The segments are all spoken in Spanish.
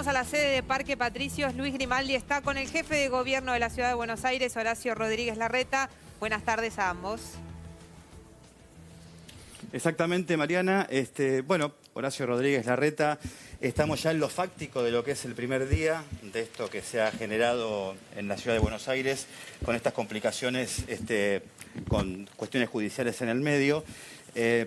Vamos a la sede de Parque Patricios. Luis Grimaldi está con el jefe de gobierno de la Ciudad de Buenos Aires, Horacio Rodríguez Larreta. Buenas tardes a ambos. Exactamente, Mariana. Bueno, Horacio Rodríguez Larreta, estamos ya en lo fáctico de lo que es el primer día de esto que se ha generado en la Ciudad de Buenos Aires, con estas complicaciones, con cuestiones judiciales en el medio.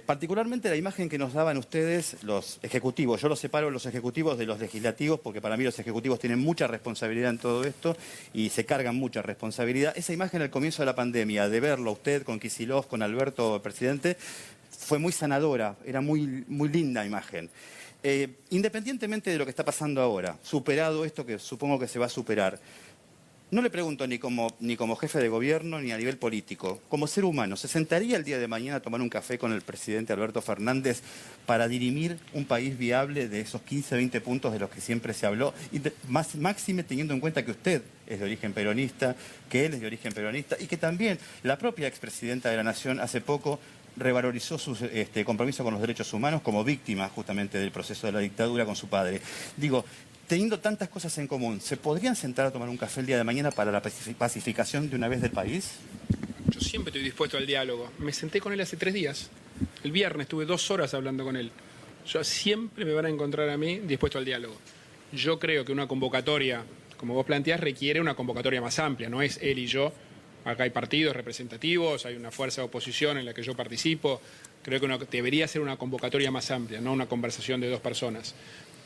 Particularmente la imagen que nos daban ustedes, los ejecutivos. Yo los separo los ejecutivos de los legislativos, porque para mí los ejecutivos tienen mucha responsabilidad en todo esto y se cargan mucha responsabilidad. Esa imagen al comienzo de la pandemia, de verlo usted con Kicillof, con Alberto, presidente, fue muy sanadora, era muy linda imagen. Independientemente de lo que está pasando ahora, superado esto que supongo que se va a superar, no le pregunto ni como jefe de gobierno ni a nivel político, como ser humano, ¿se sentaría el día de mañana a tomar un café con el presidente Alberto Fernández para dirimir un país viable de esos 15, 20 puntos de los que siempre se habló? Y máxime teniendo en cuenta que usted es de origen peronista, que él es de origen peronista y que también la propia expresidenta de la Nación hace poco revalorizó su compromiso con los derechos humanos como víctima justamente del proceso de la dictadura con su padre. Digo, teniendo tantas cosas en común, ¿se podrían sentar a tomar un café el día de mañana para la pacificación de una vez del país? Yo siempre estoy dispuesto al diálogo. Me senté con él hace 3 días. El viernes estuve 2 horas hablando con él. Yo siempre me van a encontrar a mí dispuesto al diálogo. Yo creo que una convocatoria, como vos planteás, requiere una convocatoria más amplia. No es él y yo. Acá hay partidos representativos, hay una fuerza de oposición en la que yo participo. Creo que debería ser una convocatoria más amplia, no una conversación de 2 personas.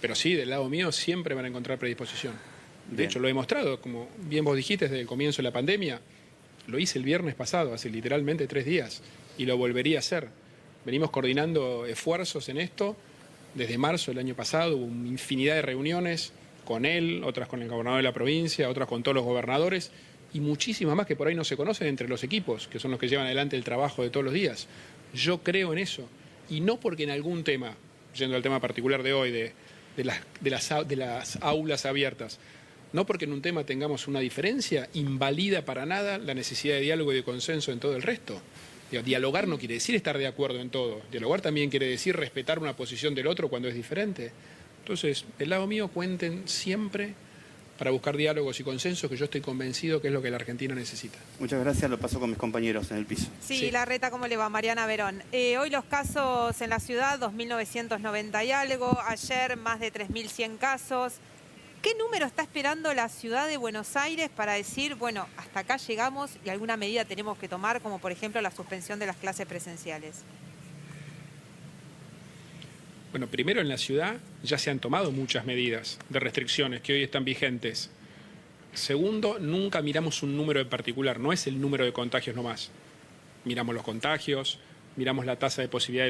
Pero sí, del lado mío siempre van a encontrar predisposición. De hecho, lo he demostrado, como bien vos dijiste, desde el comienzo de la pandemia. Lo hice el viernes pasado, hace literalmente 3 días, y lo volvería a hacer. Venimos coordinando esfuerzos en esto desde marzo del año pasado. Hubo una infinidad de reuniones con él, otras con el gobernador de la provincia, otras con todos los gobernadores, y muchísimas más que por ahí no se conocen entre los equipos, que son los que llevan adelante el trabajo de todos los días. Yo creo en eso, y no porque en algún tema, yendo al tema particular de hoy, de las aulas abiertas, no porque en un tema tengamos una diferencia, invalida para nada la necesidad de diálogo y de consenso en todo el resto. Dialogar no quiere decir estar de acuerdo en todo. Dialogar también quiere decir respetar una posición del otro cuando es diferente. Entonces, del lado mío, cuenten siempre para buscar diálogos y consensos, que yo estoy convencido que es lo que la Argentina necesita. Muchas gracias, lo paso con mis compañeros en el piso. Sí, Larreta, ¿cómo le va? Mariana Verón. Hoy los casos en la ciudad, 2.990 y algo. Ayer más de 3.100 casos. ¿Qué número está esperando la ciudad de Buenos Aires para decir, bueno, hasta acá llegamos y alguna medida tenemos que tomar, como por ejemplo la suspensión de las clases presenciales? Bueno, primero en la ciudad ya se han tomado muchas medidas de restricciones que hoy están vigentes. Segundo, nunca miramos un número en particular, no es el número de contagios nomás. Miramos los contagios, miramos la tasa de positividad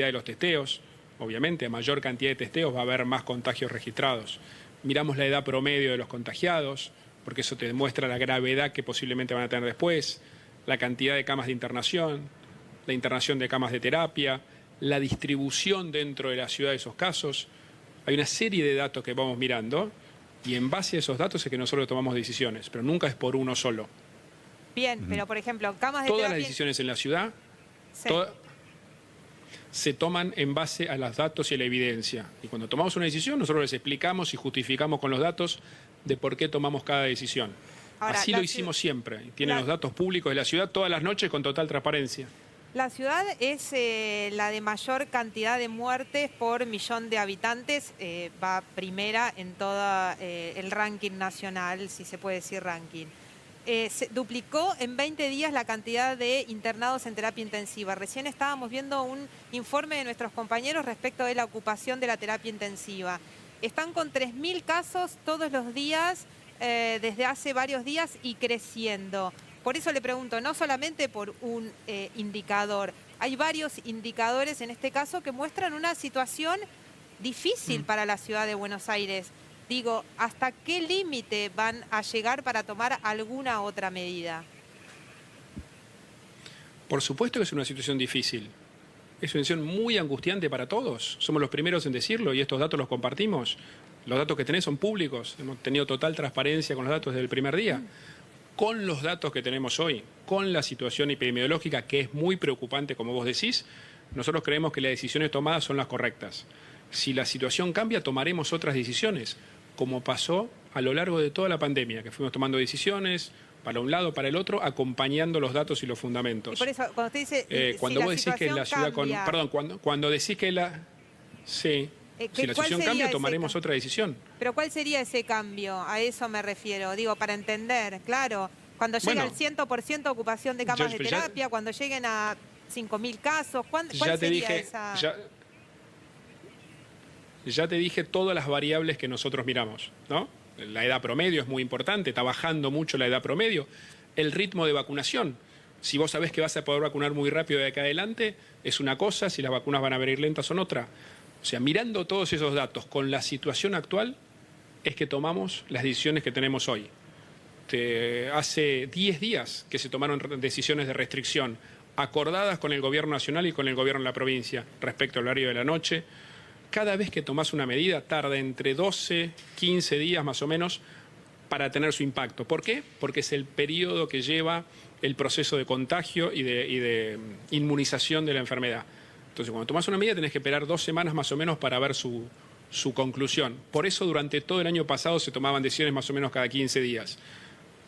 de los testeos. Obviamente, a mayor cantidad de testeos va a haber más contagios registrados. Miramos la edad promedio de los contagiados, porque eso te demuestra la gravedad que posiblemente van a tener después, la cantidad de camas de internación, la internación de camas de terapia, la distribución dentro de la ciudad de esos casos. Hay una serie de datos que vamos mirando y en base a esos datos es que nosotros tomamos decisiones, pero nunca es por uno solo. Bien, pero por ejemplo, camas de Todas terapia... las decisiones en la ciudad Sí. se toman en base a los datos y a la evidencia. Y cuando tomamos una decisión, nosotros les explicamos y justificamos con los datos de por qué tomamos cada decisión. Ahora, así lo hicimos siempre. Tienen los datos públicos de la ciudad todas las noches con total transparencia. La ciudad es la de mayor cantidad de muertes por millón de habitantes. Va primera en todo el ranking nacional, si se puede decir ranking. Se duplicó en 20 días la cantidad de internados en terapia intensiva. Recién estábamos viendo un informe de nuestros compañeros respecto de la ocupación de la terapia intensiva. Están con 3.000 casos todos los días, desde hace varios días y creciendo. Por eso le pregunto, no solamente por un indicador, hay varios indicadores en este caso que muestran una situación difícil para la ciudad de Buenos Aires. Digo, ¿hasta qué límite van a llegar para tomar alguna otra medida? Por supuesto que es una situación difícil. Es una situación muy angustiante para todos. Somos los primeros en decirlo y estos datos los compartimos. Los datos que tenés son públicos. Hemos tenido total transparencia con los datos desde el primer día. Con los datos que tenemos hoy, con la situación epidemiológica que es muy preocupante, como vos decís, nosotros creemos que las decisiones tomadas son las correctas. Si la situación cambia, tomaremos otras decisiones, como pasó a lo largo de toda la pandemia, que fuimos tomando decisiones para un lado, para el otro, acompañando los datos y los fundamentos. Y por eso, cuando usted dice, cuando vos decís que la ciudad cambia, cuando decís que la... Sí, si la situación cambia, tomaremos otra decisión. Pero ¿cuál sería ese cambio? A eso me refiero, digo, para entender, claro. Cuando llegue al 100% ocupación de camas de terapia, cuando lleguen a 5.000 casos, ¿cuál sería esa...? Ya te dije todas las variables que nosotros miramos, ¿no? La edad promedio es muy importante, está bajando mucho la edad promedio. El ritmo de vacunación. Si vos sabés que vas a poder vacunar muy rápido de acá adelante, es una cosa, si las vacunas van a venir lentas son otra. O sea, mirando todos esos datos con la situación actual, es que tomamos las decisiones que tenemos hoy. Hace 10 días que se tomaron decisiones de restricción acordadas con el gobierno nacional y con el gobierno de la provincia respecto al horario de la noche. Cada vez que tomás una medida tarda entre 12, 15 días más o menos para tener su impacto. ¿Por qué? Porque es el periodo que lleva el proceso de contagio y de inmunización de la enfermedad. Entonces, cuando tomás una medida tenés que esperar 2 semanas más o menos para ver su conclusión. Por eso durante todo el año pasado se tomaban decisiones más o menos cada 15 días.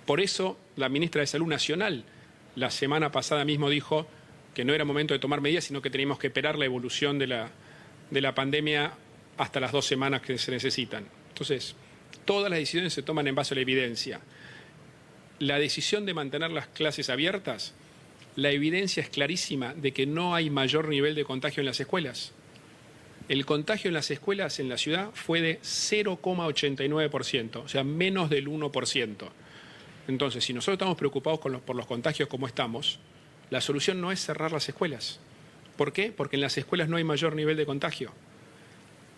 Por eso la ministra de Salud Nacional la semana pasada mismo dijo que no era momento de tomar medidas, sino que teníamos que esperar la evolución de la pandemia hasta las 2 semanas que se necesitan. Entonces, todas las decisiones se toman en base a la evidencia. La decisión de mantener las clases abiertas, la evidencia es clarísima de que no hay mayor nivel de contagio en las escuelas. El contagio en las escuelas en la ciudad fue de 0,89%, o sea, menos del 1%. Entonces, si nosotros estamos preocupados por los contagios como estamos, la solución no es cerrar las escuelas. ¿Por qué? Porque en las escuelas no hay mayor nivel de contagio.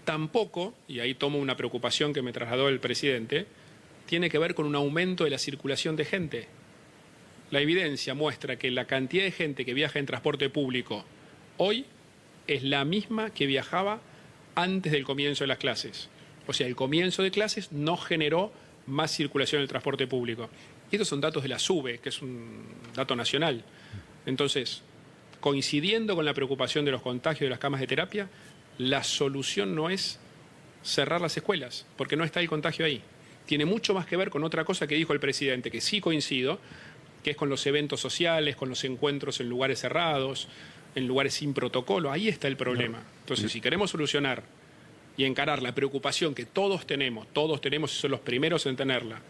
Tampoco, y ahí tomo una preocupación que me trasladó el presidente, tiene que ver con un aumento de la circulación de gente. La evidencia muestra que la cantidad de gente que viaja en transporte público hoy es la misma que viajaba antes del comienzo de las clases. O sea, el comienzo de clases no generó más circulación en el transporte público. Y estos son datos de la SUBE, que es un dato nacional. Entonces, coincidiendo con la preocupación de los contagios de las camas de terapia, la solución no es cerrar las escuelas, porque no está el contagio ahí. Tiene mucho más que ver con otra cosa que dijo el presidente, que sí coincido, que es con los eventos sociales, con los encuentros en lugares cerrados, en lugares sin protocolo. Ahí está el problema. Entonces, si queremos solucionar y encarar la preocupación que todos tenemos y son los primeros en tenerla,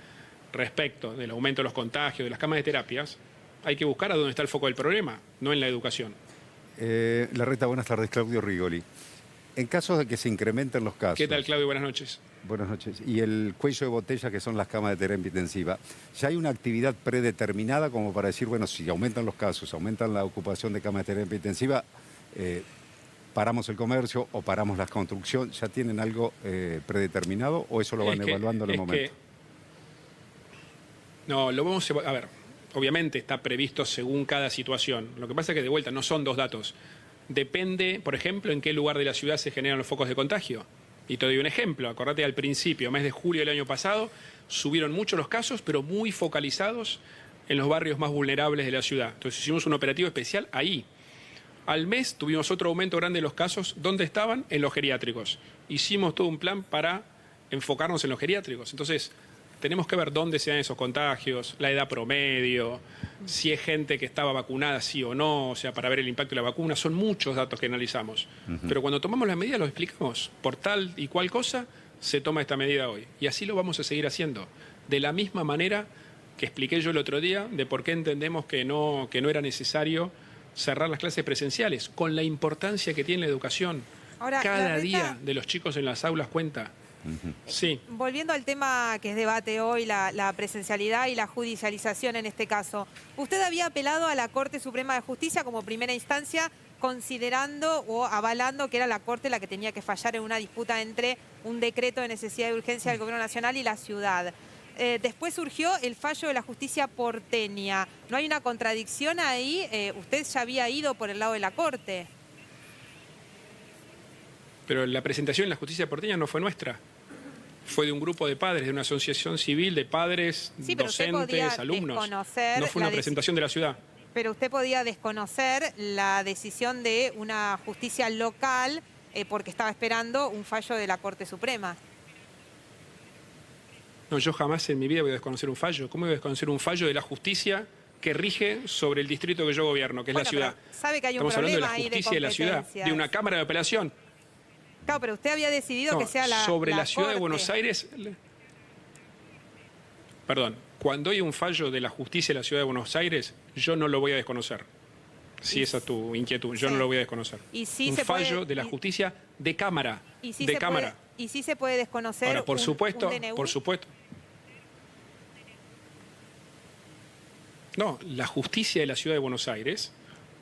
respecto del aumento de los contagios, de las camas de terapias, hay que buscar a dónde está el foco del problema, no en la educación. Larreta, buenas tardes. Claudio Rigoli. En caso de que se incrementen los casos... ¿Qué tal, Claudio? Buenas noches. Buenas noches. Y el cuello de botella, que son las camas de terapia intensiva, ¿ya hay una actividad predeterminada como para decir, bueno, si aumentan los casos, aumentan la ocupación de camas de terapia intensiva, paramos el comercio o paramos la construcción? ¿Ya tienen algo predeterminado o eso lo van evaluando en el momento? No, lo vamos a ver. Obviamente está previsto según cada situación. Lo que pasa es que de vuelta no son 2 datos. Depende, por ejemplo, en qué lugar de la ciudad se generan los focos de contagio. Y te doy un ejemplo. Acordate, al principio, mes de julio del año pasado, subieron mucho los casos, pero muy focalizados en los barrios más vulnerables de la ciudad. Entonces hicimos un operativo especial ahí. Al mes tuvimos otro aumento grande de los casos. ¿Dónde estaban? En los geriátricos. Hicimos todo un plan para enfocarnos en los geriátricos. Entonces, tenemos que ver dónde se dan esos contagios, la edad promedio, si es gente que estaba vacunada sí o no, o sea, para ver el impacto de la vacuna. Son muchos datos que analizamos. Pero cuando tomamos las medidas los explicamos. Por tal y cual cosa se toma esta medida hoy. Y así lo vamos a seguir haciendo. De la misma manera que expliqué yo el otro día de por qué entendemos que no era necesario cerrar las clases presenciales, con la importancia que tiene la educación. Ahora, cada día de los chicos en las aulas cuenta. Sí. Volviendo al tema que es debate hoy, la presencialidad y la judicialización en este caso. Usted había apelado a la Corte Suprema de Justicia como primera instancia, considerando o avalando que era la Corte la que tenía que fallar en una disputa entre un decreto de necesidad y urgencia del Gobierno Nacional y la ciudad. Después surgió el fallo de la justicia porteña. ¿No hay una contradicción ahí? Usted ya había ido por el lado de la Corte. Pero la presentación en la justicia porteña no fue nuestra. Fue de un grupo de padres, de una asociación civil de padres, docentes, alumnos. No fue una presentación de la ciudad. Pero usted podía desconocer la decisión de una justicia local porque estaba esperando un fallo de la Corte Suprema. No, yo jamás en mi vida voy a desconocer un fallo. ¿Cómo voy a desconocer un fallo de la justicia que rige sobre el distrito que yo gobierno, que es la ciudad? Sabe que hay un Estamos hablando de la problema ahí justicia de la ciudad, competencias. de una Cámara de Apelación. Claro, pero usted había decidido No, que sea sobre la ciudad de Corte. Buenos Aires. Perdón, cuando hay un fallo de la justicia de la ciudad de Buenos Aires, yo no lo voy a desconocer. Si esa es tu inquietud, yo sí. no lo voy a desconocer. Y sí un se fallo puede- de la justicia de Cámara. Y sí de se Cámara. puede, y sí se puede desconocer Ahora, por supuesto, un DNU. por supuesto. No, la justicia de la ciudad de Buenos Aires,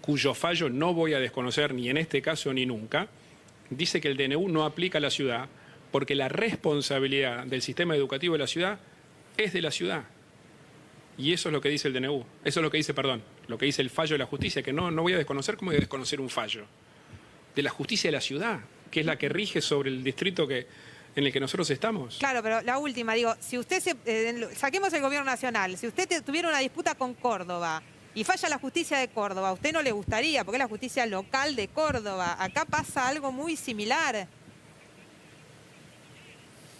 cuyo fallo no voy a desconocer ni en este caso ni nunca, dice que el DNU no aplica a la ciudad porque la responsabilidad del sistema educativo de la ciudad es de la ciudad. Y eso es lo que dice el DNU. Eso es lo que dice, perdón, lo que dice el fallo de la justicia, que no voy a desconocer. ¿Cómo voy a desconocer un fallo? De la justicia de la ciudad, que es la que rige sobre el distrito en el que nosotros estamos. Claro, pero la última, digo, si usted saquemos el gobierno nacional, si usted tuviera una disputa con Córdoba y falla la justicia de Córdoba, a usted no le gustaría, porque es la justicia local de Córdoba. Acá pasa algo muy similar.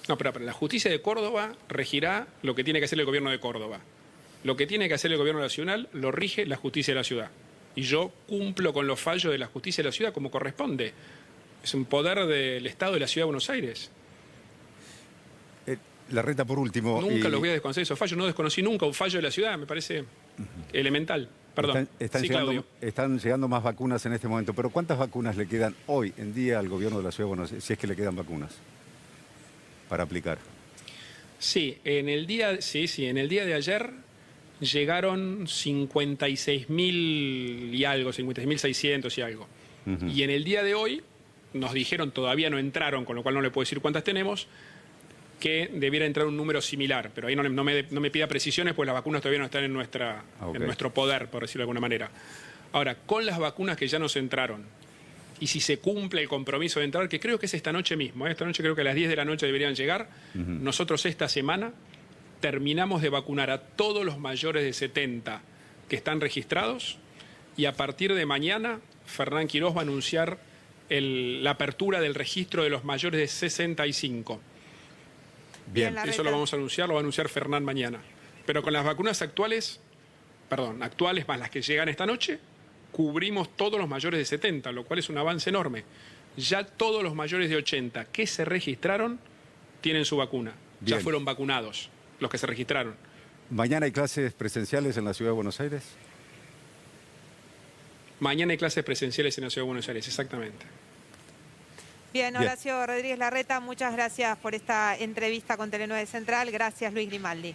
No, pero la justicia de Córdoba regirá lo que tiene que hacer el gobierno de Córdoba. Lo que tiene que hacer el gobierno nacional lo rige la justicia de la ciudad. Y yo cumplo con los fallos de la justicia de la ciudad como corresponde. Es un poder del Estado de la Ciudad de Buenos Aires. Larreta, por último. Nunca los voy a desconocer esos fallos. No desconocí nunca un fallo de la ciudad. Me parece elemental. Perdón. Sí, Claudio. Están llegando más vacunas en este momento, pero ¿cuántas vacunas le quedan hoy en día al gobierno de la Ciudad de Buenos Aires, si es que le quedan vacunas para aplicar? Sí, en el día de ayer llegaron 56.000 y algo, 56.600 y algo. Y en el día de hoy nos dijeron, todavía no entraron, con lo cual no le puedo decir cuántas tenemos, que debiera entrar un número similar, pero ahí no me pida precisiones, pues las vacunas todavía no están en nuestro poder, por decirlo de alguna manera. Ahora, con las vacunas que ya nos entraron, y si se cumple el compromiso de entrar, que creo que es esta noche mismo, esta noche creo que a las 10 de la noche deberían llegar, nosotros esta semana terminamos de vacunar a todos los mayores de 70 que están registrados, y a partir de mañana Fernán Quirós va a anunciar la apertura del registro de los mayores de 65. Bien. Eso lo vamos a anunciar, lo va a anunciar Fernán mañana. Pero con las vacunas actuales más las que llegan esta noche, cubrimos todos los mayores de 70, lo cual es un avance enorme. Ya todos los mayores de 80 que se registraron tienen su vacuna. Bien. Ya fueron vacunados los que se registraron. ¿Mañana hay clases presenciales en la Ciudad de Buenos Aires? Mañana hay clases presenciales en la Ciudad de Buenos Aires, exactamente. Bien, Horacio Rodríguez Larreta, muchas gracias por esta entrevista con Tele9 Central. Gracias, Luis Grimaldi.